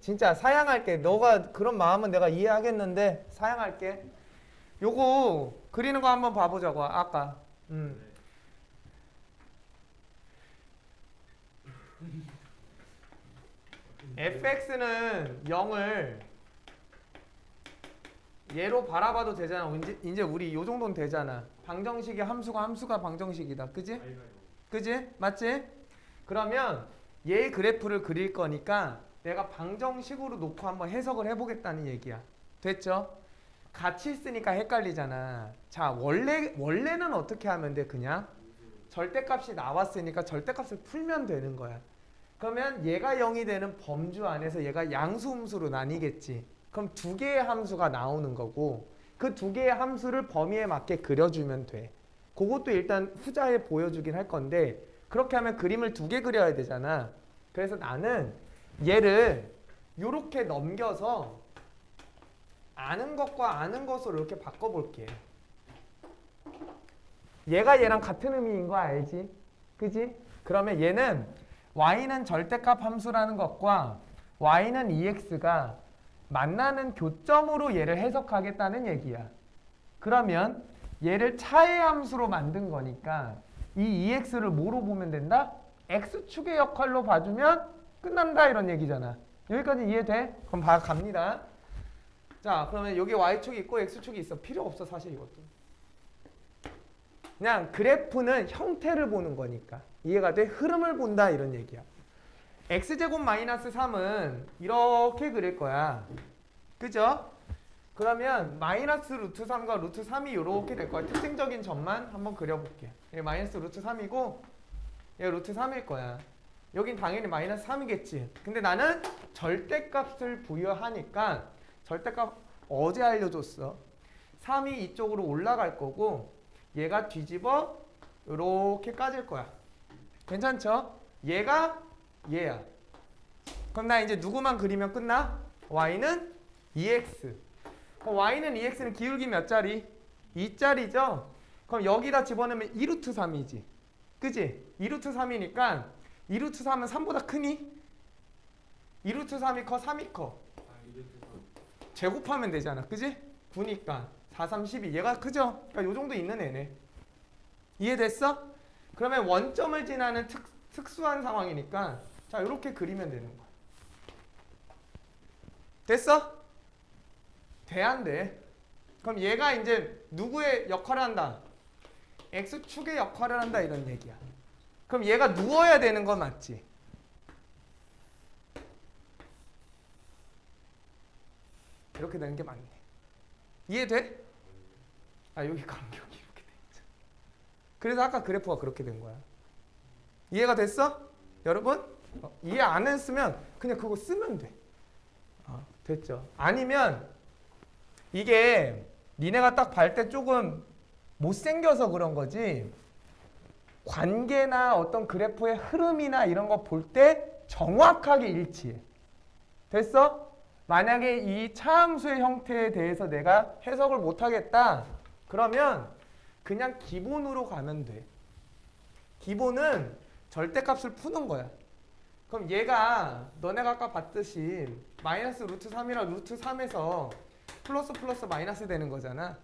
진짜 사양할게. 너가 그런 마음은 내가 이해하겠는데 사양할게. 요거 그리는 거 한번 봐보자고. 아까. fx는 0을 얘로 바라봐도 되잖아. 이제 우리 요 정도는 되잖아. 방정식의 함수가 방정식이다. 그지? 그지? 맞지? 그러면 얘 그래프를 그릴 거니까 내가 방정식으로 놓고 한번 해석을 해보겠다는 얘기야. 됐죠? 같이 있으니까 헷갈리잖아. 자, 원래는 어떻게 하면 돼? 그냥 절대값이 나왔으니까 절대값을 풀면 되는 거야. 그러면 얘가 0이 되는 범주 안에서 얘가 양수음수로 나뉘겠지. 그럼 두 개의 함수가 나오는 거고 그 두 개의 함수를 범위에 맞게 그려주면 돼. 그것도 일단 후자에 보여주긴 할 건데 그렇게 하면 그림을 두 개 그려야 되잖아. 그래서 나는 얘를 이렇게 넘겨서 아는 것과 아는 것으로 이렇게 바꿔볼게. 얘가 얘랑 같은 의미인 거 알지? 그지? 그러면 얘는 y는 절대값 함수라는 것과 y는 ex가 만나는 교점으로 얘를 해석하겠다는 얘기야. 그러면 얘를 차의 함수로 만든 거니까 이 ex를 뭐로 보면 된다? x축의 역할로 봐주면 끝난다 이런 얘기잖아. 여기까지 이해돼? 그럼 갑니다. 자, 그러면 여기 y축이 있고 x축이 있어. 필요 없어 사실 이것도. 그냥 그래프는 형태를 보는 거니까. 이해가 돼? 흐름을 본다 이런 얘기야. x제곱 마이너스 3은 이렇게 그릴 거야. 그죠? 그러면 마이너스 루트 3과 루트 3이 이렇게 될 거야. 특징적인 점만 한번 그려볼게. 얘 마이너스 루트 3이고 얘 루트 3일 거야. 여긴 당연히 마이너스 3이겠지. 근데 나는 절대값을 부여하니까 절대값 어제 알려줬어. 3이 이쪽으로 올라갈 거고 얘가 뒤집어 이렇게 까질 거야. 괜찮죠? 얘가 얘야. 그럼 나 이제 누구만 그리면 끝나? y는 2x. 그럼 y는 2x는 기울기 몇 자리? 2자리죠? 그럼 여기다 집어넣으면 2루트 3이지. 그지? 2루트 3이니까 2루트 3은 3보다 크니? 2루트 3이 커? 3이 커? 제곱하면 되잖아. 그지? 9니까 4, 3, 12. 얘가 크죠? 그러니까 요 정도 있는 애네. 이해됐어? 그러면 원점을 지나는 특수한 상황이니까 자 이렇게 그리면 되는 거야. 됐어? 돼 안 돼? 그럼 얘가 이제 누구의 역할을 한다? x축의 역할을 한다 이런 얘기야. 그럼 얘가 누워야 되는 건 맞지? 이렇게 되는 게 맞네. 이해돼? 아 여기 간격이 이렇게 돼 있죠. 그래서 아까 그래프가 그렇게 된 거야. 이해가 됐어? 여러분? 이해 안 했으면 그냥 그거 쓰면 돼. 됐죠? 아니면 이게 니네가 딱 볼 때 조금 못생겨서 그런 거지 관계나 어떤 그래프의 흐름이나 이런 거 볼 때 정확하게 일치해. 됐어? 만약에 이 차함수의 형태에 대해서 내가 해석을 못하겠다 그러면 그냥 기본으로 가면 돼. 기본은 절대값을 푸는 거야. 그럼 얘가 너네가 아까 봤듯이 마이너스 루트 3이랑 루트 3에서 플러스 플러스 마이너스 되는 거잖아.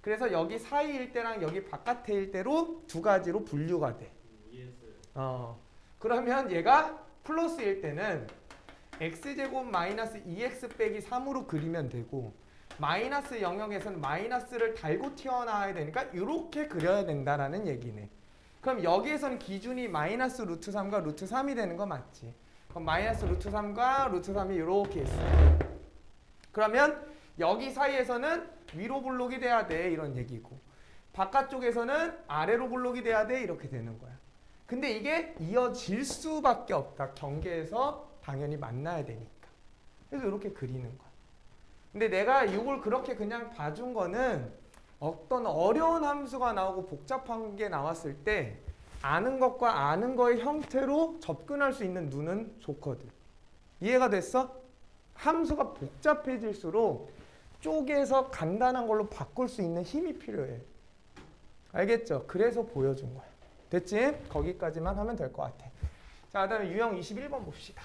그래서 여기 사이일 때랑 여기 바깥일 때로 두 가지로 분류가 돼. 그러면 얘가 플러스일 때는 x제곱 마이너스 2x 빼기 3으로 그리면 되고 마이너스 영역에서는 마이너스를 달고 튀어나와야 되니까 이렇게 그려야 된다라는 얘기네. 그럼 여기에서는 기준이 마이너스 루트 3과 루트 3이 되는 거 맞지? 그럼 마이너스 루트 3과 루트 3이 이렇게 있어요. 그러면 여기 사이에서는 위로 볼록이 돼야 돼 이런 얘기고 바깥쪽에서는 아래로 볼록이 돼야 돼 이렇게 되는 거야. 근데 이게 이어질 수밖에 없다. 경계에서 당연히 만나야 되니까. 그래서 이렇게 그리는 거야. 근데 내가 이걸 그렇게 그냥 봐준 거는 어떤 어려운 함수가 나오고 복잡한 게 나왔을 때 아는 것과 아는 거의 형태로 접근할 수 있는 눈은 좋거든. 이해가 됐어? 함수가 복잡해질수록 쪼개서 간단한 걸로 바꿀 수 있는 힘이 필요해. 알겠죠? 그래서 보여준 거야. 됐지? 거기까지만 하면 될 것 같아. 자, 그다음에 유형 21번 봅시다.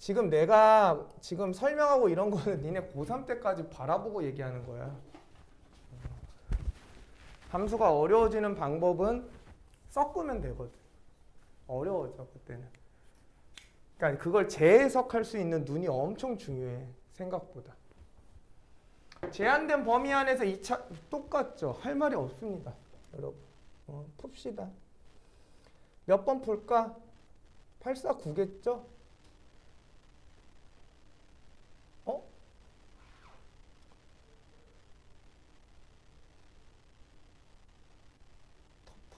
지금 내가 지금 설명하고 이런 거는 니네 고3 때까지 바라보고 얘기하는 거야. 함수가 어려워지는 방법은 섞으면 되거든. 어려워져 그때는. 그러니까 그걸 재해석할 수 있는 눈이 엄청 중요해. 생각보다. 제한된 범위 안에서 2차 똑같죠. 할 말이 없습니다. 여러분. 풉시다. 몇 번 풀까? 849겠죠?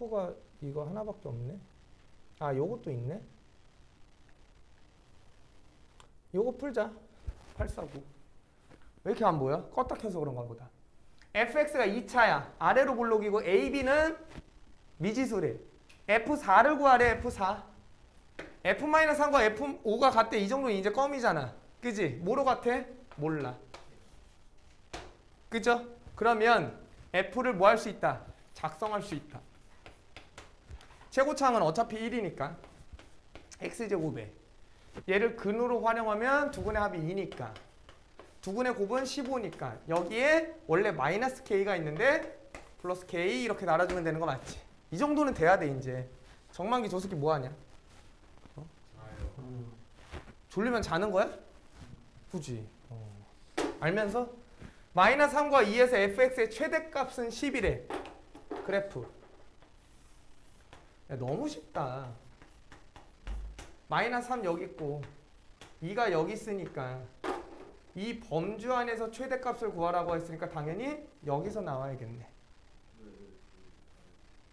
터프가 이거 하나밖에 없네. 아, 요것도 있네. 요거 풀자. 849. 왜 이렇게 안 보여? 껐다 켜서 그런가 보다. fx가 2차야. 아래로 볼록이고 ab는 미지수래. f4를 구하래. f4. f-3과 f5가 같대. 이 정도는 이제 껌이잖아. 그지? 뭐로 같아? 몰라. 그죠? 그러면 f를 뭐 할 수 있다? 작성할 수 있다. 최고차항은 어차피 1이니까 x제곱에 얘를 근으로 활용하면 두근의 합이 2니까 두근의 곱은 15니까 여기에 원래 마이너스 k가 있는데 플러스 k 이렇게 나눠주면 되는 거 맞지? 이 정도는 돼야 돼 이제. 정만기 조숙이 뭐하냐? 졸리면 자는 거야? 굳이 알면서? 마이너스 3과 2에서 fx의 최대값은 10이래. 그래프. 야, 너무 쉽다. 마이너스 3 여기 있고 2가 여기 있으니까 이 범주 안에서 최대값을 구하라고 했으니까 당연히 여기서 나와야겠네.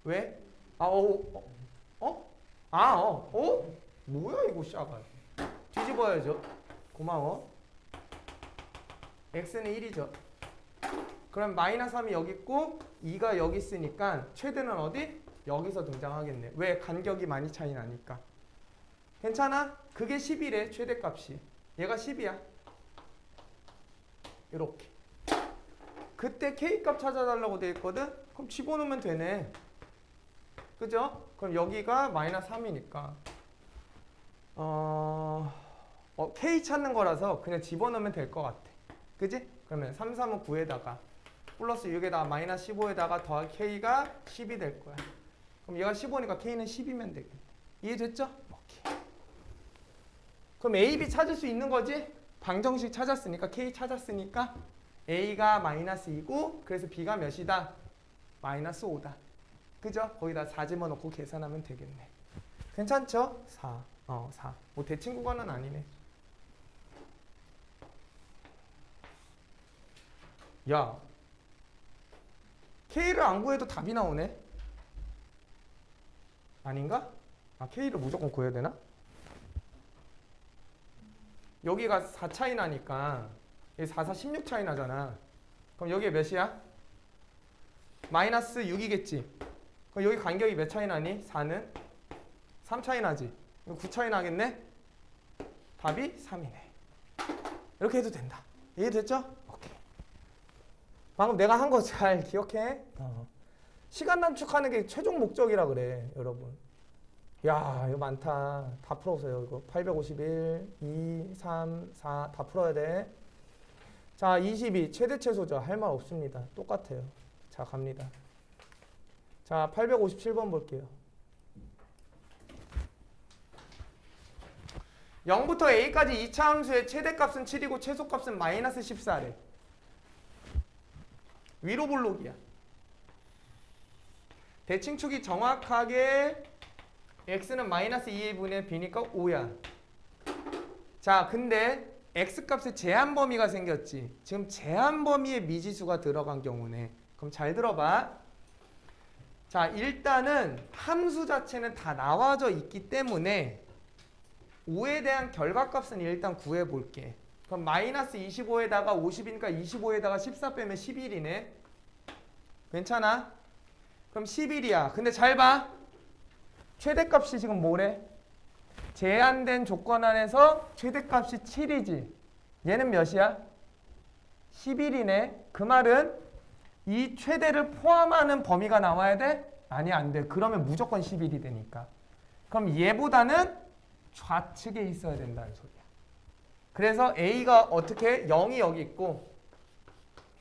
왜? 뭐야 이거 샤가. 뒤집어야죠. 고마워. x는 1이죠. 그럼 마이너스 3이 여기 있고 2가 여기 있으니까 최대는 어디? 여기서 등장하겠네. 왜? 간격이 많이 차이 나니까. 괜찮아? 그게 10이래 최대값이. 얘가 10이야. 이렇게. 그때 K값 찾아달라고 돼 있거든? 그럼 집어넣으면 되네. 그죠? 그럼 여기가 마이너스 3이니까 K 찾는 거라서 그냥 집어넣으면 될 것 같아. 그지? 그러면 3, 3은 9에다가 플러스 6에다가 마이너스 15에다가 더하기 K가 10이 될 거야. 그럼 얘가 15니까 K는 10이면 되겠네. 이해됐죠? 오케이. 그럼 A, B 찾을 수 있는 거지? 방정식 찾았으니까 K 찾았으니까 A가 마이너스 2고 그래서 B가 몇이다? 마이너스 5다. 그죠? 거기다 4 집어넣고 계산하면 되겠네. 괜찮죠? 4. 4. 뭐 대칭 구간은 아니네. 야, K를 안 구해도 답이 나오네. 아닌가? K를 무조건 구해야 되나? 여기가 4 차이 나니까 여기 4, 4, 16 차이 나잖아. 그럼 여기에 몇이야? 마이너스 6이겠지. 그럼 여기 간격이 몇 차이 나니? 4는? 3 차이 나지. 9 차이 나겠네? 답이 3이네. 이렇게 해도 된다. 이해됐죠? 오케이. 방금 내가 한 거 잘 기억해? 시간 단축하는 게 최종 목적이라 그래, 여러분. 야, 이거 많다. 다 풀어보세요. 이거 851, 2, 3, 4 다 풀어야 돼. 자, 22 최대 최소죠. 할 말 없습니다. 똑같아요. 자, 갑니다. 자, 857번 볼게요. 0부터 a까지 2차 함수의 최대값은 7이고 최소값은 마이너스 14래. 위로 볼록이야. 대칭축이 정확하게 x는 마이너스 2분의 b니까 5야. 자, 근데 x값에 제한 범위가 생겼지. 지금 제한 범위에 미지수가 들어간 경우네. 그럼 잘 들어봐. 자, 일단은 함수 자체는 다 나와져 있기 때문에 5에 대한 결과값은 일단 구해볼게. 그럼 마이너스 25에다가 50이니까 25에다가 14 빼면 11이네. 괜찮아? 그럼 11이야. 근데 잘 봐. 최대값이 지금 뭐래? 제한된 조건 안에서 최대값이 7이지. 얘는 몇이야? 11이네. 그 말은 이 최대를 포함하는 범위가 나와야 돼? 아니, 안 돼. 그러면 무조건 11이 되니까. 그럼 얘보다는 좌측에 있어야 된다는 소리야. 그래서 A가 어떻게 0이 여기 있고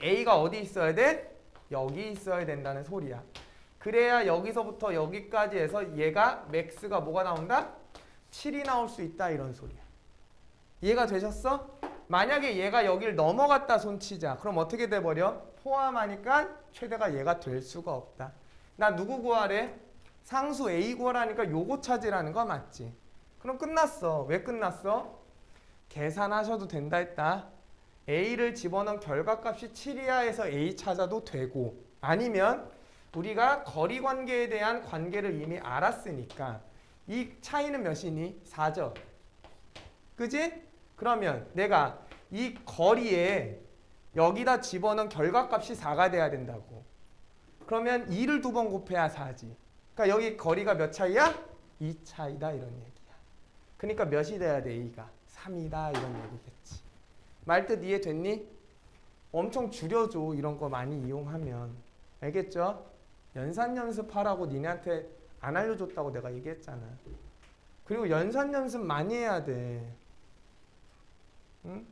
A가 어디 있어야 돼? 여기 있어야 된다는 소리야. 그래야 여기서부터 여기까지 해서 얘가 맥스가 뭐가 나온다? 7이 나올 수 있다 이런 소리야. 이해가 되셨어? 만약에 얘가 여길 넘어갔다 손치자. 그럼 어떻게 돼버려? 포함하니까 최대가 얘가 될 수가 없다. 나 누구 구하래? 상수 A 구하라니까 요거 찾으라는 거 맞지? 그럼 끝났어. 왜 끝났어? 계산하셔도 된다 했다. A를 집어넣은 결과값이 7이야 해서 A 찾아도 되고 아니면 우리가 거리 관계에 대한 관계를 이미 알았으니까 이 차이는 몇이니? 4죠. 그지? 그러면 내가 이 거리에 여기다 집어넣은 결과값이 4가 돼야 된다고. 그러면 2를 2번 곱해야 4지. 그러니까 여기 거리가 몇 차이야? 2 차이다 이런 얘기야. 그러니까 몇이 돼야 돼? A가 3이다 이런 얘기겠지. 말뜻 이해됐니? 엄청 줄여줘 이런 거 많이 이용하면. 알겠죠? 연산 연습하라고 니네한테 안 알려줬다고 내가 얘기했잖아. 그리고 연산 연습 많이 해야 돼. 응?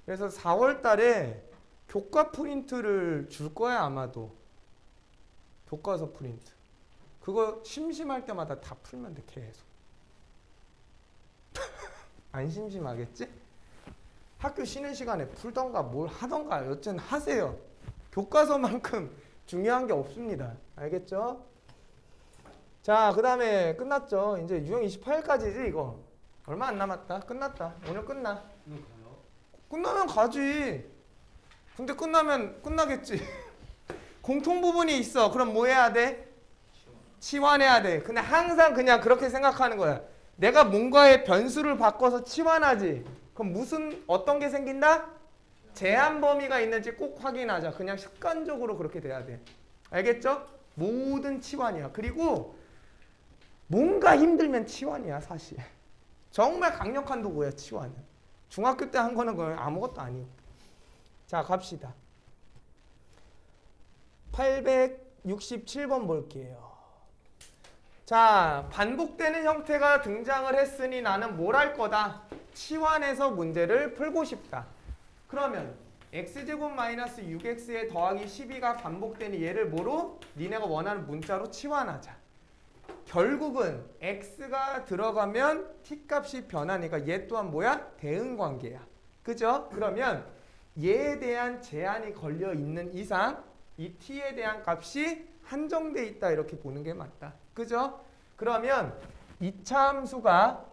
그래서 4월 달에 교과 프린트를 줄 거야 아마도. 교과서 프린트. 그거 심심할 때마다 다 풀면 돼 계속. 안 심심하겠지? 학교 쉬는 시간에 풀던가 뭘 하던가 여튼 하세요. 교과서만큼 중요한 게 없습니다. 알겠죠? 자, 그 다음에 끝났죠. 이제 유형 28일까지지 이거. 얼마 안 남았다. 끝났다. 오늘 끝나. 끝나면 가지. 근데 끝나면 끝나겠지. 공통 부분이 있어. 그럼 뭐 해야 돼? 치환해야 돼. 근데 항상 그냥 그렇게 생각하는 거야. 내가 뭔가의 변수를 바꿔서 치환하지. 그럼 무슨 어떤 게 생긴다? 제한 범위가 있는지 꼭 확인하자. 그냥 습관적으로 그렇게 돼야 돼. 알겠죠? 모든 치환이야. 그리고 뭔가 힘들면 치환이야 사실. 정말 강력한 도구야 치환은. 중학교 때 한 거는 그냥 아무것도 아니고. 자 갑시다. 867번 볼게요. 자 반복되는 형태가 등장을 했으니 나는 뭘 할 거다? 치환해서 문제를 풀고 싶다. 그러면 x제곱 마이너스 6x에 더하기 12가 반복되니 얘를 뭐로? 니네가 원하는 문자로 치환하자. 결국은 x가 들어가면 t값이 변하니까 얘 또한 뭐야? 대응관계야. 그죠? 그러면 얘에 대한 제한이 걸려 있는 이상 이 t에 대한 값이 한정돼 있다 이렇게 보는 게 맞다. 그죠? 그러면 2차 함수가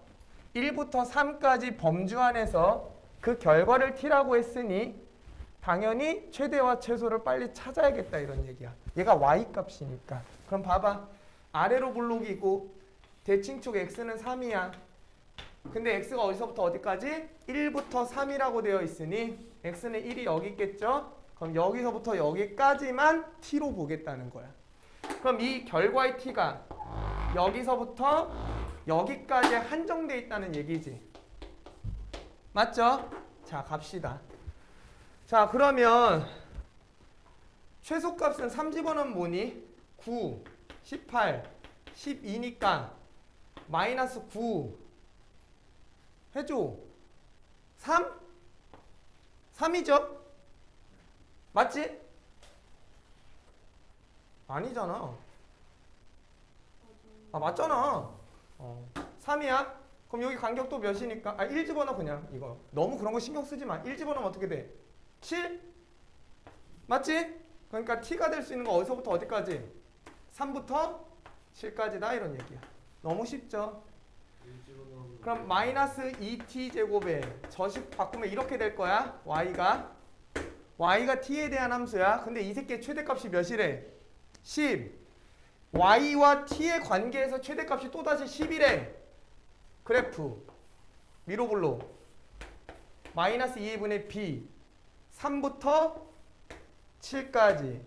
1부터 3까지 범주 안에서 그 결과를 t라고 했으니 당연히 최대와 최소를 빨리 찾아야겠다 이런 얘기야. 얘가 y값이니까. 그럼 봐봐. 아래로 블록이고 대칭축 x는 3이야. 근데 x가 어디서부터 어디까지? 1부터 3이라고 되어 있으니 x는 1이 여기 있겠죠? 그럼 여기서부터 여기까지만 t로 보겠다는 거야. 그럼 이 결과의 t가 여기서부터 여기까지 한정돼 있다는 얘기지. 맞죠? 자 갑시다. 자 그러면 최소값은 3 집어넣으면 뭐니? 9, 18, 12니까 마이너스 9 해줘. 3? 3이죠? 맞지? 아니잖아. 아 맞잖아. 3이야? 그럼 여기 간격도 몇이니까? 1 집어넣어 그냥 이거. 너무 그런 거 신경 쓰지 마. 1 집어넣으면 어떻게 돼? 7? 맞지? 그러니까 t가 될 수 있는 거 어디서부터 어디까지? 3부터 7까지다 이런 얘기야. 너무 쉽죠? 그럼 마이너스 2t 제곱에 저식 바꾸면 이렇게 될 거야. y가 t에 대한 함수야. 근데 이 새끼의 최대값이 몇이래? 10. y와 t의 관계에서 최대값이 또다시 10이래. 그래프 미로블로 마이너스 2분의 b 3부터 7까지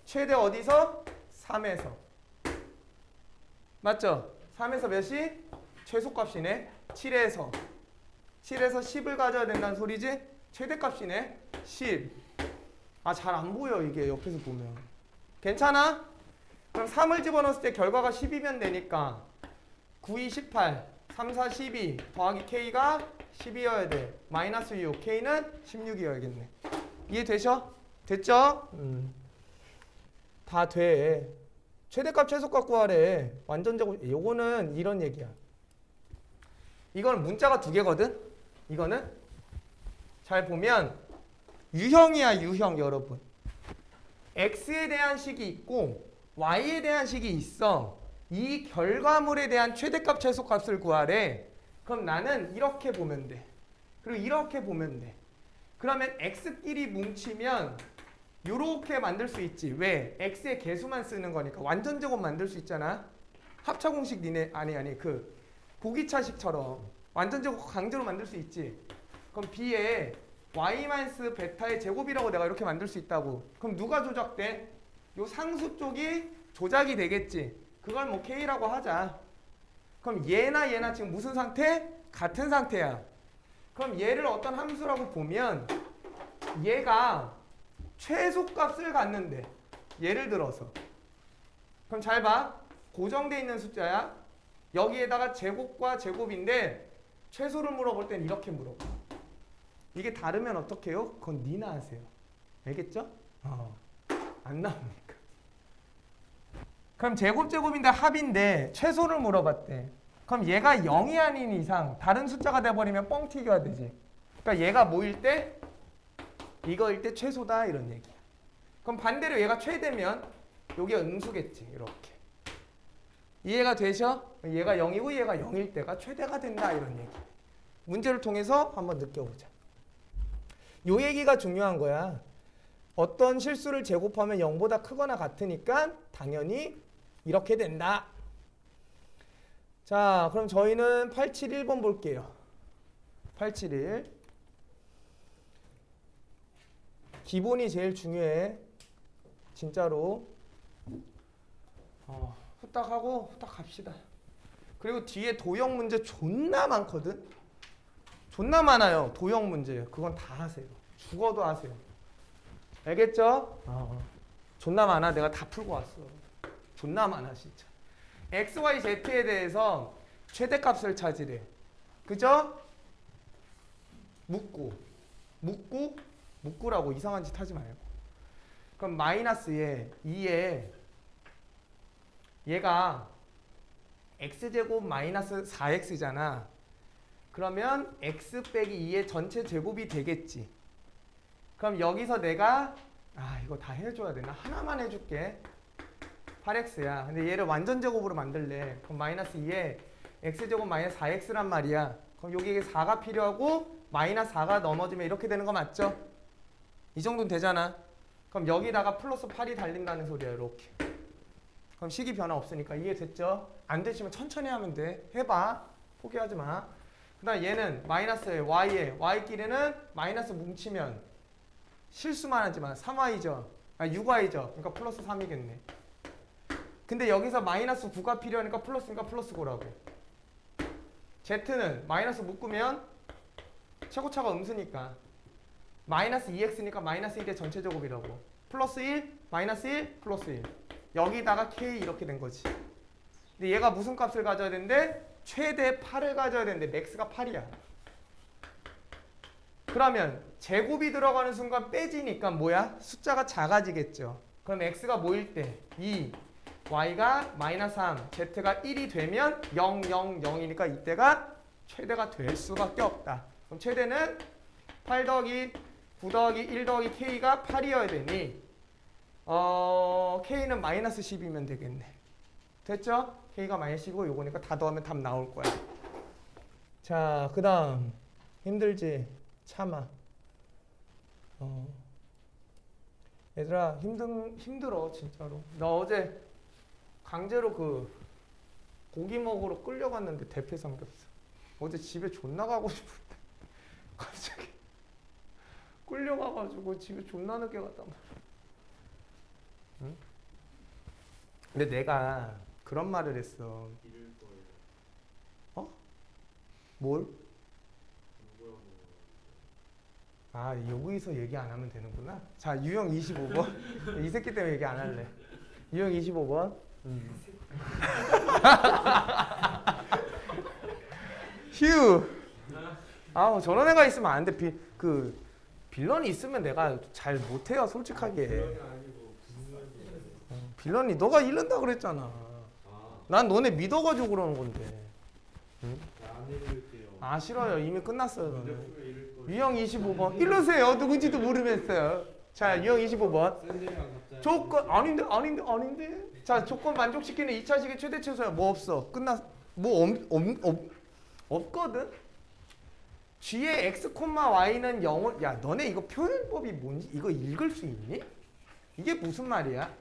최대 어디서? 3에서. 맞죠? 3에서 몇이? 최소값이네. 7에서 10을 가져야 된다는 소리지? 최대값이네. 10. 아, 잘 안 보여 이게 옆에서 보면. 괜찮아? 그럼 3을 집어넣었을 때 결과가 10이면 되니까 9, 2, 18, 3, 4, 12 더하기 K가 10이어야 돼. 마이너스 6. K는 16이어야겠네. 이해되셔? 됐죠? 다 돼. 최대값 최소값 구하래. 완전 제곱. 요거는 이런 얘기야. 이거는 문자가 두 개거든. 이거는 잘 보면 유형이야, 유형 여러분. x에 대한 식이 있고 y에 대한 식이 있어. 이 결과물에 대한 최대값 최소값을 구하래. 그럼 나는 이렇게 보면 돼. 그리고 이렇게 보면 돼. 그러면 x끼리 뭉치면 요렇게 만들 수 있지. 왜? x의 개수만 쓰는 거니까. 완전 제곱 만들 수 있잖아. 합차 공식 니네 아니 그 보기차식처럼 완전 제곱 강제로 만들 수 있지. 그럼 b에 y-베타의 제곱이라고 내가 이렇게 만들 수 있다고. 그럼 누가 조작돼? 요 상수 쪽이 조작이 되겠지. 그걸 뭐 k라고 하자. 그럼 얘나 지금 무슨 상태? 같은 상태야. 그럼 얘를 어떤 함수라고 보면 얘가 최소값을 갖는데, 예를 들어서 그럼 잘 봐. 고정돼 있는 숫자야. 여기에다가 제곱과 제곱인데 최소를 물어볼 땐 이렇게 물어봐. 이게 다르면 어떻게 해요? 그건 니나 하세요. 알겠죠? 안 나오니까. 그럼 제곱인데 합인데 최소를 물어봤대. 그럼 얘가 0이 아닌 이상 다른 숫자가 돼버리면 뻥튀기가 되지. 그러니까 얘가 뭐일 때? 이거일 때 최소다 이런 얘기야. 그럼 반대로 얘가 최대면 여기가 음수겠지. 이렇게. 이해가 되셔? 얘가 0이고 얘가 0일 때가 최대가 된다 이런 얘기. 문제를 통해서 한번 느껴보자. 요 얘기가 중요한 거야. 어떤 실수를 제곱하면 0보다 크거나 같으니까 당연히 이렇게 된다. 자, 그럼 저희는 871번 볼게요. 871. 기본이 제일 중요해. 진짜로. 후딱 하고 후딱 갑시다. 그리고 뒤에 도형 문제 존나 많거든. 존나 많아요. 도형 문제. 그건 다 하세요. 죽어도 하세요. 알겠죠? 존나 많아. 내가 다 풀고 왔어. 존나 많아 진짜. x, y, z에 대해서 최대값을 찾으래. 그죠? 묻구라고 이상한 짓 하지 말고. 그럼 마이너스에 2에 얘가 x제곱 마이너스 4x잖아. 그러면 x 빼기 2의 전체 제곱이 되겠지. 그럼 여기서 내가 이거 다 해줘야 되나? 하나만 해줄게. 8x야. 근데 얘를 완전 제곱으로 만들래. 그럼 마이너스 2에 x제곱 마이너스 4x란 말이야. 그럼 여기에 4가 필요하고 마이너스 4가 넘어지면 이렇게 되는 거 맞죠? 이 정도는 되잖아. 그럼 여기다가 플러스 8이 달린다는 소리야. 이렇게. 그럼 식이 변화 없으니까 이해됐죠? 안 되시면 천천히 하면 돼. 해봐. 포기하지 마. 그 다음 얘는 마이너스에 y끼리는 마이너스 뭉치면 실수만 하지만 3y죠. 6y죠. 그러니까 플러스 3이겠네. 근데 여기서 마이너스 9가 필요하니까 플러스니까 플러스 9라고. z는 마이너스 묶으면 최고차가 음수니까 마이너스 2x니까 마이너스 1의 전체 제곱이라고. 플러스 1, 마이너스 1, 플러스 1. 여기다가 k 이렇게 된 거지. 근데 얘가 무슨 값을 가져야 되는데? 최대 8을 가져야 되는데 맥스가 8이야. 그러면 제곱이 들어가는 순간 빼지니까 뭐야? 숫자가 작아지겠죠. 그럼 x가 뭐일 때? 2, y가 마이너스 3, z가 1이 되면 0, 0, 0이니까 이때가 최대가 될 수밖에 없다. 그럼 최대는 8 더하기 9 더하기 1 더하기 k가 8이어야 되니 k는 마이너스 10이면 되겠네. 됐죠? k가 마이너스 10이고 요거니까 다 더하면 답 나올 거야. 자, 그 다음 힘들지? 참아. 얘들아 힘들어 진짜로. 나 어제 강제로 그 고기 먹으러 끌려갔는데 대패 삼겹살. 어제 집에 존나 가고 싶은데 갑자기 끌려가가지고 집에 존나 늦게 갔단 말이야. 응? 근데 내가 그런 말을 했어. 뭘? 여기서 얘기 안 하면 되는구나. 자, 유형 25번. 이 새끼 때문에 얘기 안 할래. 유형 25번. 휴. 아우 저런 애가 있으면 안 돼. 빌런이 있으면 내가 잘 못해요 솔직하게. 빌런이 너가 잃는다 그랬잖아. 난 너네 믿어가지고 그러는 건데. 응? 아 싫어요. 이미 끝났어요. 너는. 유형 25번. 이러세요. 누군지도 모르겠어요. 자 유형 25번. 조건 아닌데. 자 조건 만족시키는 2차식의 최대 최소야. 뭐 없어. 끝났. 뭐 없거든. g의 x, y는 0을 야 너네 이거 표현법이 뭔지 이거 읽을 수 있니? 이게 무슨 말이야?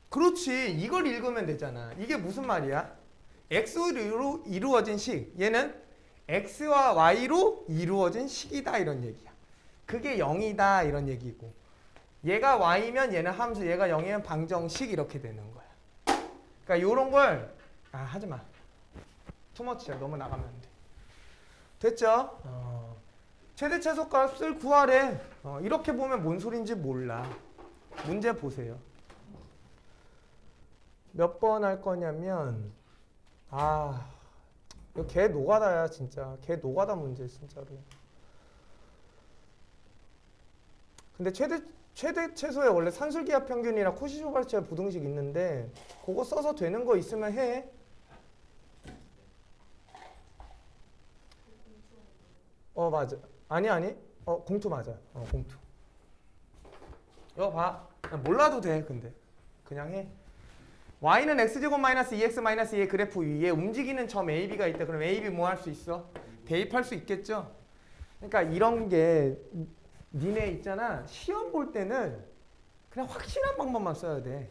그렇지 이걸 읽으면 되잖아. 이게 무슨 말이야? x로 이루어진 식 얘는 x와 y로 이루어진 식이다 이런 얘기야. 그게 0이다 이런 얘기고 얘가 y면 얘는 함수 얘가 0이면 방정식 이렇게 되는 거야. 그러니까 요런 걸 하지마. 투머치야. 너무 나가면 안 돼. 됐죠? 최대 최소값을 구하래. 이렇게 보면 뭔 소린지 몰라. 문제 보세요. 몇 번 할 거냐면 이거 개 노가다야 진짜. 개 노가다 문제 진짜로. 근데 최대 최소에 원래 산술기하 평균이랑 코시쇼발치의 부등식 있는데 그거 써서 되는 거 있으면 해. 맞아. 아니. 공투 맞아. 공투. 이거 봐. 몰라도 돼. 근데 그냥 해. y는 x제곱 마이너스 2x 마이너스 2의 그래프 위에 움직이는 점 AB가 있다. 그럼 AB 뭐 할 수 있어? 대입할 수 있겠죠? 그러니까 이런 게 니네 있잖아. 시험 볼 때는 그냥 확실한 방법만 써야 돼.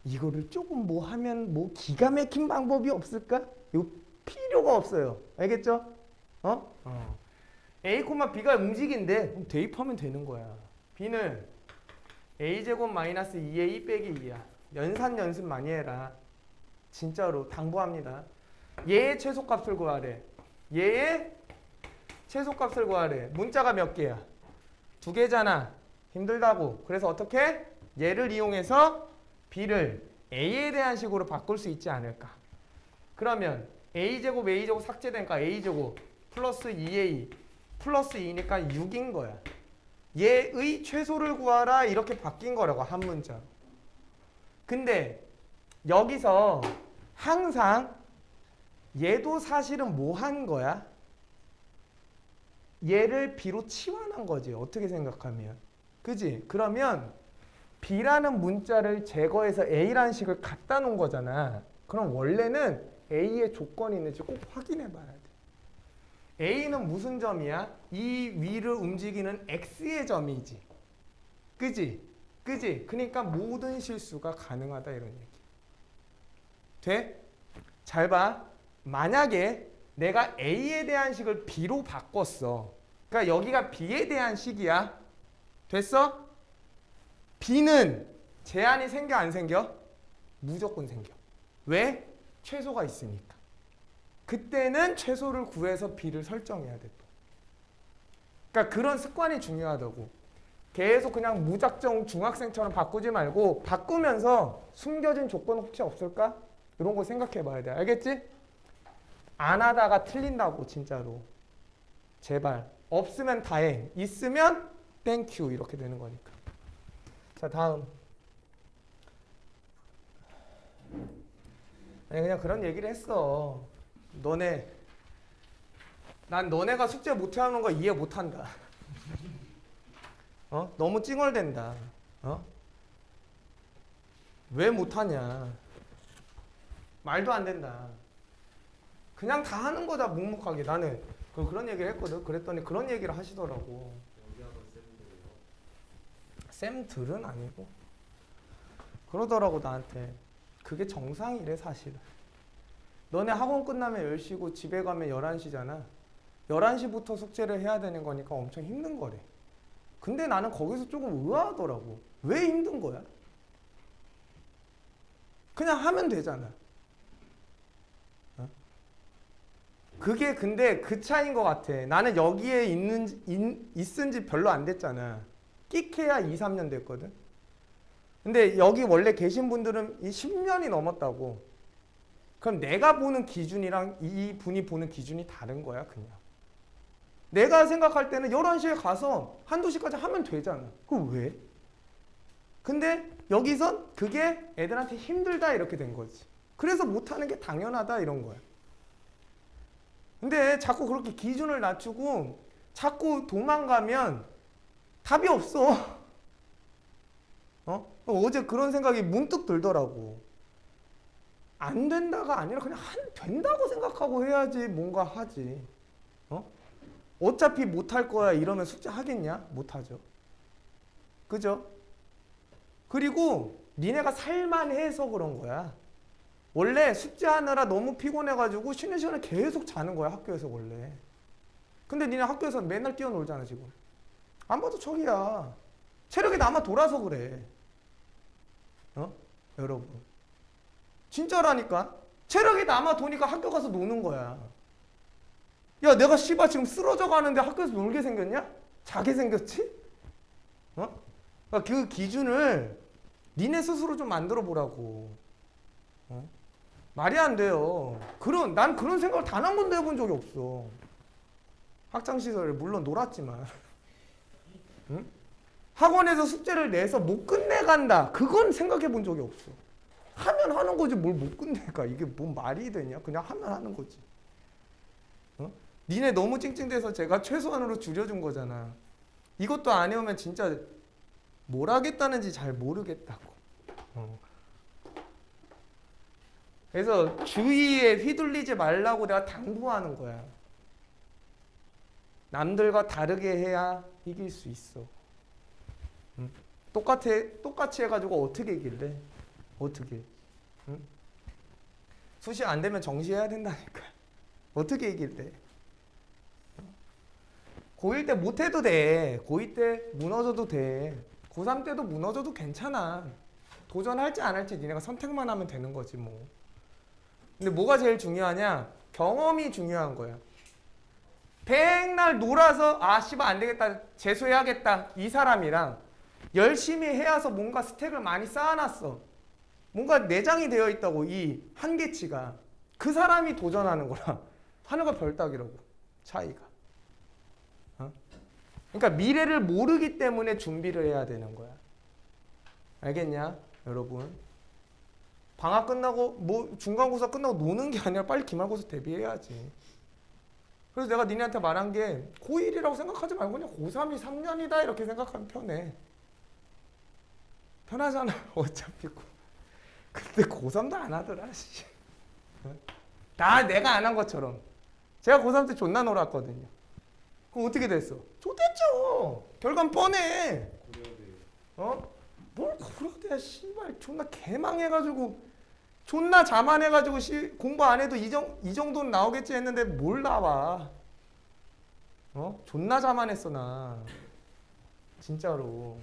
이거를 조금 뭐 하면 뭐 기가 막힌 방법이 없을까? 이거 필요가 없어요. 알겠죠? A, B가 움직인데 그럼 대입하면 되는 거야. B는 A제곱 마이너스 2A 빼기 2야. 연습 많이 해라. 진짜로 당부합니다. 얘의 최소값을 구하래. 얘의 최소값을 구하래. 문자가 몇 개야? 2개잖아. 힘들다고. 그래서 어떻게? 얘를 이용해서 B를 A에 대한 식으로 바꿀 수 있지 않을까. 그러면 A제곱 삭제되니까 A제곱 플러스 2A 플러스 2니까 6인 거야. 얘의 최소를 구하라 이렇게 바뀐 거라고 한 문자. 근데 여기서 항상 얘도 사실은 뭐 한 거야? 얘를 B로 치환한 거지. 어떻게 생각하면. 그지? 그러면 B라는 문자를 제거해서 A라는 식을 갖다 놓은 거잖아. 그럼 원래는 A의 조건이 있는지 꼭 확인해 봐야 돼. A는 무슨 점이야? 이 위를 움직이는 X의 점이지. 그지? 그러니까 모든 실수가 가능하다 이런 얘기. 돼? 잘 봐. 만약에 내가 A에 대한 식을 B로 바꿨어. 그러니까 여기가 B에 대한 식이야. 됐어? B는 제한이 생겨 안 생겨? 무조건 생겨. 왜? 최소가 있으니까. 그때는 최소를 구해서 B를 설정해야 돼. 그러니까 그런 습관이 중요하다고. 계속 그냥 무작정 중학생처럼 바꾸지 말고 바꾸면서 숨겨진 조건 혹시 없을까? 이런 거 생각해 봐야 돼. 알겠지? 안 하다가 틀린다고 진짜로. 제발. 없으면 다행. 있으면 땡큐 이렇게 되는 거니까. 자 다음. 아니 그냥 그런 얘기를 했어. 난 너네가 숙제 못해하는 거 이해 못한다. 너무 찡얼댄다. 왜 못하냐. 말도 안 된다. 그냥 다 하는 거다 묵묵하게. 나는 그런 얘기를 했거든. 그랬더니 그런 얘기를 하시더라고. 쌤들은 아니고 그러더라고 나한테. 그게 정상이래 사실은. 너네 학원 끝나면 10시고 집에 가면 11시잖아. 11시부터 숙제를 해야 되는 거니까 엄청 힘든 거래. 근데 나는 거기서 조금 의아하더라고. 왜 힘든 거야? 그냥 하면 되잖아. 그게 근데 그 차이인 것 같아. 나는 여기에 있은 지 별로 안 됐잖아. 끽해야 2, 3년 됐거든. 근데 여기 원래 계신 분들은 이 10년이 넘었다고. 그럼 내가 보는 기준이랑 이 분이 보는 기준이 다른 거야, 그냥. 내가 생각할 때는 11시에 가서 한두 시까지 하면 되잖아. 그거 왜? 근데 여기선 그게 애들한테 힘들다 이렇게 된 거지. 그래서 못하는 게 당연하다 이런 거야. 근데 자꾸 그렇게 기준을 낮추고 자꾸 도망가면 답이 없어. 어제 그런 생각이 문득 들더라고. 안 된다가 아니라 그냥 된다고 생각하고 해야지 뭔가 하지. 어차피 못할 거야 이러면 숙제 하겠냐? 못하죠. 그죠? 그리고 니네가 살만해서 그런 거야. 원래 숙제하느라 너무 피곤해가지고 쉬는 시간에 계속 자는 거야, 학교에서 원래. 근데 니네 학교에서 맨날 뛰어놀잖아 지금. 안 봐도 척이야. 체력이 남아 돌아서 그래. 여러분. 진짜라니까. 체력이 남아 도니까 학교 가서 노는 거야. 야, 내가 씨발 지금 쓰러져 가는데 학교에서 놀게 생겼냐? 자게 생겼지? 그러니까 그 기준을 니네 스스로 좀 만들어 보라고. 말이 안 돼요. 난 그런 생각을 단 한 번도 해본 적이 없어. 학창 시절에 물론 놀았지만. 응? 학원에서 숙제를 내서 못 끝내간다. 그건 생각해 본 적이 없어. 하면 하는 거지 뭘 못 끝내가. 이게 뭔 말이 되냐? 그냥 하면 하는 거지. 니네 너무 찡찡대서 제가 최소한으로 줄여준 거잖아. 이것도 안 해오면 진짜 뭘 하겠다는지 잘 모르겠다고. 그래서 주의에 휘둘리지 말라고 내가 당부하는 거야. 남들과 다르게 해야 이길 수 있어. 똑같이 해가지고 어떻게 이길래? 어떻게? 수시 안 되면 정시해야 된다니까. 어떻게 이길래? 고1 때 못해도 돼. 고2 때 무너져도 돼. 고3 때도 무너져도 괜찮아. 도전할지 안 할지 니네가 선택만 하면 되는 거지 뭐. 근데 뭐가 제일 중요하냐? 경험이 중요한 거야. 백날 놀아서 씨발 안 되겠다. 재수해야겠다. 이 사람이랑 열심히 해야서 뭔가 스택을 많이 쌓아놨어. 뭔가 내장이 되어 있다고 이 한계치가. 그 사람이 도전하는 거랑 하늘과 별 따기라고 차이가. 그러니까 미래를 모르기 때문에 준비를 해야 되는 거야. 알겠냐? 여러분. 방학 끝나고 중간고사 끝나고 노는 게 아니라 빨리 기말고사 대비해야지. 그래서 내가 니네한테 말한 게 고1이라고 생각하지 말고 그냥 고3이 3년이다 이렇게 생각하면 편해. 편하잖아. 어차피. 근데 고3도 안 하더라. 다 내가 안 한 것처럼. 제가 고3 때 존나 놀았거든요. 그럼 어떻게 됐어? 좋댔죠. 결과는 뻔해. 뭘 고려대야 씨발 존나 개망해가지고 존나 자만해가지고 공부 안 해도 이 정도는 나오겠지 했는데 뭘 나와. 존나 자만했어 나. 진짜로.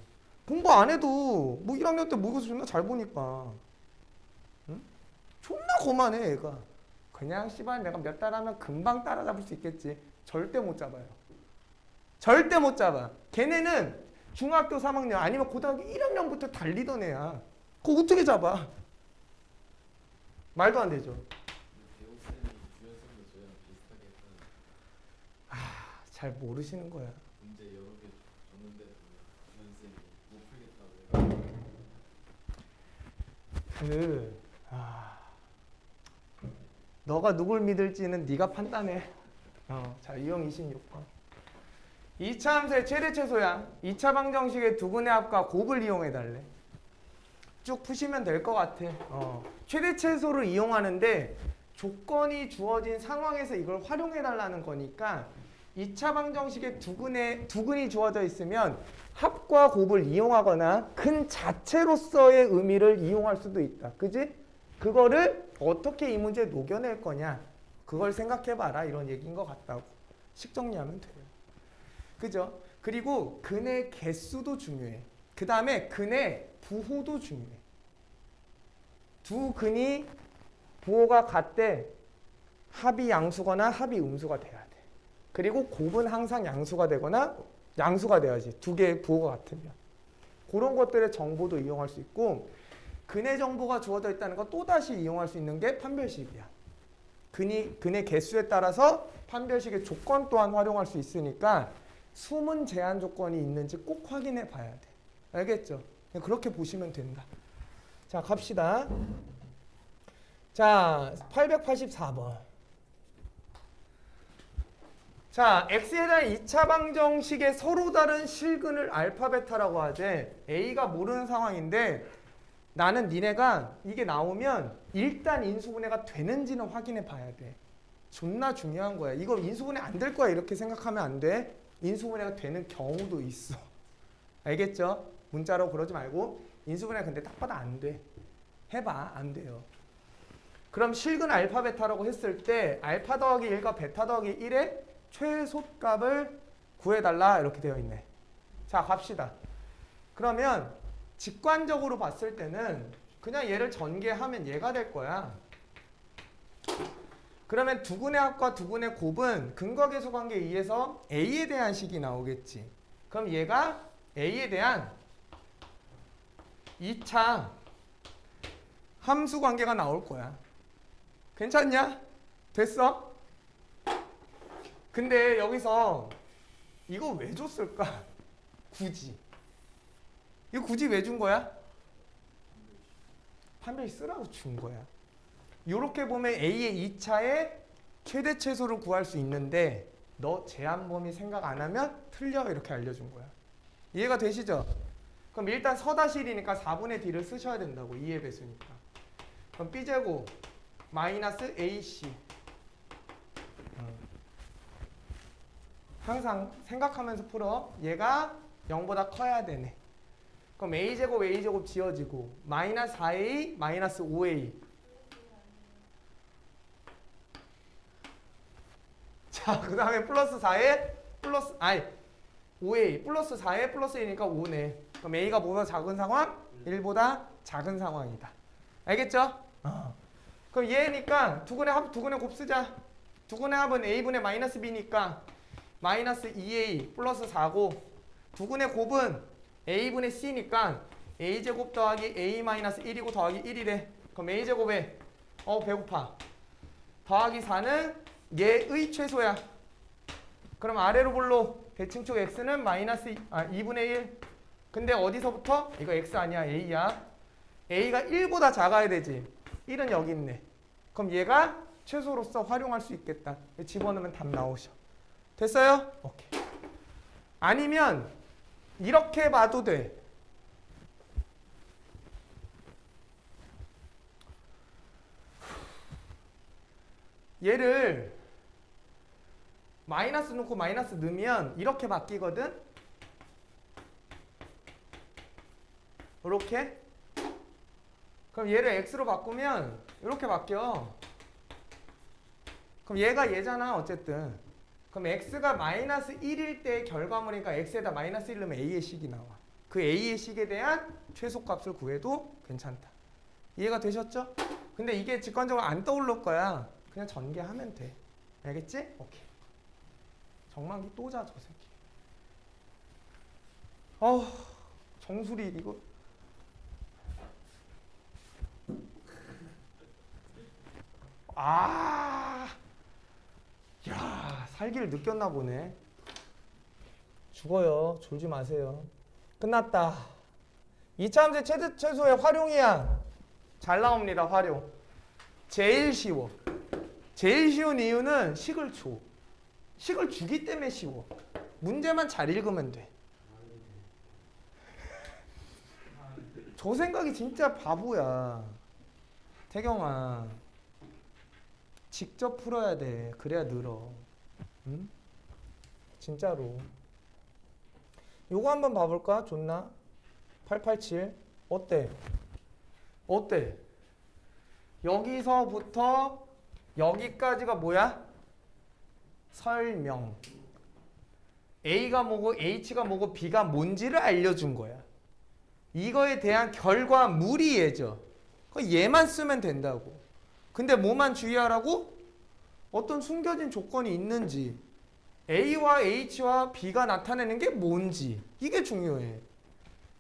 공부 안 해도 뭐 1학년 때 모의고사 존나 잘 보니까. 응? 존나 거만해 얘가. 그냥 씨발 내가 몇 달 하면 금방 따라잡을 수 있겠지. 절대 못 잡아요. 절대 못 잡아. 걔네는 중학교 3학년 아니면 고등학교 1학년부터 달리던 애야. 그거 어떻게 잡아? 말도 안 되죠. 잘 모르시는 거야. 문제 여러 개 줬는데 주연쌤이 못 풀겠다고. 너가 누굴 믿을지는 네가 판단해. 자, 유형 26번. 2차 함수의 최대 최소야. 2차 방정식의 두근의 합과 곱을 이용해달래. 쭉 푸시면 될 것 같아. 최대 최소를 이용하는데 조건이 주어진 상황에서 이걸 활용해달라는 거니까 2차 방정식의 두근이 주어져 있으면 합과 곱을 이용하거나 근 자체로서의 의미를 이용할 수도 있다. 그지? 그거를 어떻게 이 문제에 녹여낼 거냐. 그걸 생각해봐라. 이런 얘기인 것 같다고. 식 정리하면 돼요. 그죠? 그리고 근의 개수도 중요해. 그 다음에 근의 부호도 중요해. 두 근이 부호가 같대 합이 양수거나 합이 음수가 돼야 돼. 그리고 곱은 항상 양수가 되거나 양수가 돼야지. 두 개의 부호가 같으면. 그런 것들의 정보도 이용할 수 있고 근의 정보가 주어져 있다는 거 또다시 이용할 수 있는 게 판별식이야. 근의 개수에 따라서 판별식의 조건 또한 활용할 수 있으니까 수문 제한 조건이 있는지 꼭 확인해 봐야 돼. 알겠죠? 그렇게 보시면 된다. 자, 갑시다. 자, 884번. 자, x에 대한 2차 방정식의 서로 다른 실근을 알파 베타라고 하재. a가 모르는 상황인데 나는 니네가 이게 나오면 일단 인수분해가 되는지는 확인해 봐야 돼. 존나 중요한 거야. 이거 인수분해 안 될 거야 이렇게 생각하면 안 돼. 인수분해가 되는 경우도 있어. 알겠죠? 문자로 그러지 말고 인수분해 근데 딱 봐도 안 돼. 해봐. 안 돼요. 그럼 실근 알파 베타라고 했을 때 알파 더하기 1과 베타 더하기 1의 최소값을 구해달라 이렇게 되어 있네. 자, 갑시다. 그러면 직관적으로 봤을 때는 그냥 얘를 전개하면 얘가 될 거야. 그러면 두근의 합과 두근의 곱은 근거계수 관계에 의해서 A에 대한 식이 나오겠지. 그럼 얘가 A에 대한 2차 함수 관계가 나올 거야. 괜찮냐? 됐어? 근데 여기서 이거 왜 줬을까? 굳이. 이거 굳이 왜 준 거야? 판별식 쓰라고 준 거야. 이렇게 보면 A의 2차의 최대 최소를 구할 수 있는데 너 제한 범위 생각 안 하면 틀려 이렇게 알려준 거야. 이해가 되시죠? 그럼 일단 서다실이니까 4분의 D를 쓰셔야 된다고. 2의 배수니까. 그럼 B제곱 마이너스 AC 항상 생각하면서 풀어. 얘가 0보다 커야 되네. 그럼 A제곱 A제곱 지워지고 마이너스 4A 마이너스 5A. 자, 그 다음에 플러스 4에 플러스 5A 플러스 4에 플러스 1이니까 5네. 그럼 A가 뭐보다 작은 상황? 1보다 작은 상황이다. 알겠죠? 그럼 얘니까 두근의 합, 두근의 곱 쓰자. 두근의 합은 A분의 마이너스 B니까 마이너스 2A 플러스 4고 두근의 곱은 A분의 C니까 A제곱 더하기 A 마이너스 1이고 더하기 1이래. 그럼 A제곱에 배고파. 더하기 4는 얘의 최소야. 그럼 아래로 볼로 대칭축 x는 마이너스 2분의 1. 근데 어디서부터? 이거 x 아니야. a야. a가 1보다 작아야 되지. 1은 여기 있네. 그럼 얘가 최소로서 활용할 수 있겠다. 집어넣으면 답 나오셔. 됐어요? 오케이. 아니면 이렇게 봐도 돼. 얘를 마이너스 넣고 마이너스 넣으면 이렇게 바뀌거든. 이렇게. 그럼 얘를 x로 바꾸면 이렇게 바뀌어. 그럼 얘가 얘잖아 어쨌든. 그럼 x가 마이너스 1일 때의 결과물이니까 x에다 마이너스 1 넣으면 a의 식이 나와. 그 a의 식에 대한 최소값을 구해도 괜찮다. 이해가 되셨죠? 근데 이게 직관적으로 안 떠오를 거야. 그냥 전개하면 돼. 알겠지? 오케이. 정만기 또 자, 저 새끼. 정수리 이거. 야, 살기를 느꼈나 보네. 죽어요. 졸지 마세요. 끝났다. 2차 함수의 최대 최소의 활용이야. 잘 나옵니다. 활용. 제일 쉬워. 제일 쉬운 이유는 식을 줘. 식을 주기 때문에 쉬워. 문제만 잘 읽으면 돼. 저 생각이 진짜 바보야. 태경아. 직접 풀어야 돼. 그래야 늘어. 응? 진짜로. 요거 한번 봐볼까? 좋나? 887. 어때? 어때? 여기서부터 여기까지가 뭐야? 설명. A가 뭐고 H가 뭐고 B가 뭔지를 알려준 거야. 이거에 대한 결과물이 얘죠. 얘만 쓰면 된다고. 근데 뭐만 주의하라고? 어떤 숨겨진 조건이 있는지, A와 H와 B가 나타내는 게 뭔지, 이게 중요해.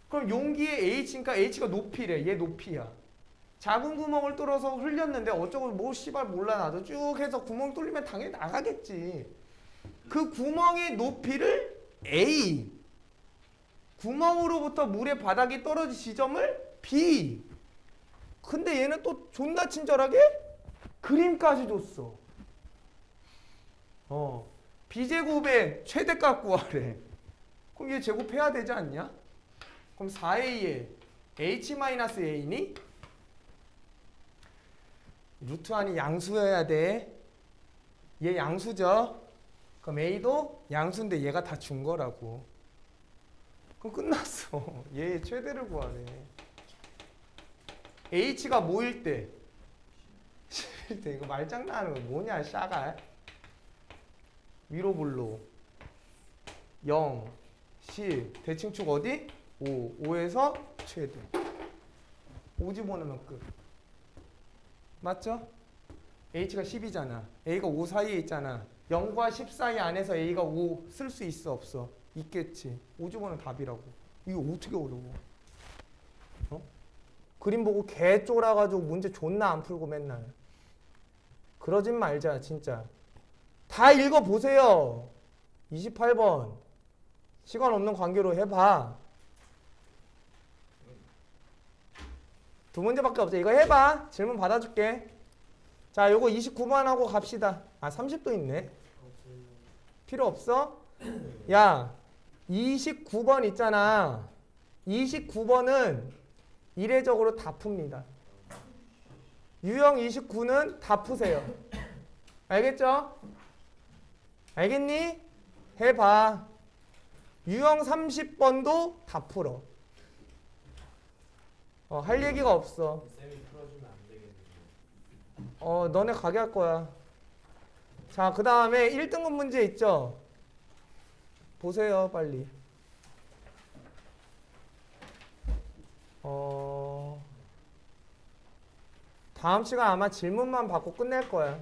그럼 용기의 H니까 H가 높이래. 얘 높이야. 작은 구멍을 뚫어서 흘렸는데 어쩌고 뭐 씨발 몰라 나도 쭉 해서 구멍 뚫리면 당연히 나가겠지. 그 구멍의 높이를 A, 구멍으로부터 물의 바닥이 떨어진 지점을 B. 근데 얘는 또 존나 친절하게 그림까지 줬어. B제곱의 최대값 구하래. 그럼 얘 제곱해야 되지 않냐? 그럼 4A에 H-A니? 루트 안이 양수여야 돼. 얘 양수죠? 그럼 A도 양수인데 얘가 다 준 거라고. 그럼 끝났어. 얘 최대를 구하래. H가 뭐일 때? 10일 때. 이거 말장난하는 거 뭐냐 샤갈. 위로 볼로 0, 10, 대칭축 어디? 5, 5에서 최대. 5 집어넣으면 끝. 맞죠? H가 10이잖아. A가 5 사이에 있잖아. 0과 10 사이 안에서 A가 5 쓸 수 있어 없어? 있겠지. 5 집어넣으면 답이라고. 이거 어떻게 어려워? 그림 보고 개 쫄아가지고 문제 존나 안 풀고 맨날. 그러진 말자 진짜. 다 읽어보세요. 28번. 시간 없는 관계로 해봐. 두 문제밖에 없어. 이거 해봐. 질문 받아줄게. 자, 요거 29번 하고 갑시다. 아, 30도 있네. 필요 없어? 야, 29번 있잖아. 29번은 이례적으로 다 풉니다. 유형 29는 다 푸세요. 알겠죠? 알겠니? 해봐. 유형 30번도 다 풀어. 할 얘기가 없어. 쌤이 풀어주면 안 되겠는데. 너네 가게 할 거야. 자, 그 다음에 1등급 문제 있죠? 보세요, 빨리. 다음 시간 아마 질문만 받고 끝낼 거야.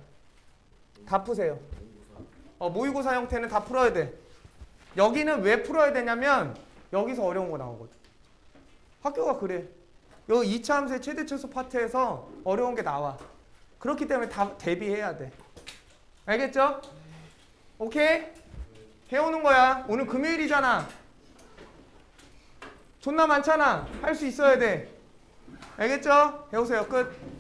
다 푸세요. 모의고사 형태는 다 풀어야 돼. 여기는 왜 풀어야 되냐면 여기서 어려운 거 나오거든. 학교가 그래. 여기 2차 함수의 최대 최소 파트에서 어려운 게 나와. 그렇기 때문에 다 대비해야 돼. 알겠죠? 오케이? 해오는 거야. 오늘 금요일이잖아. 존나 많잖아. 할 수 있어야 돼. 알겠죠? 해오세요. 끝.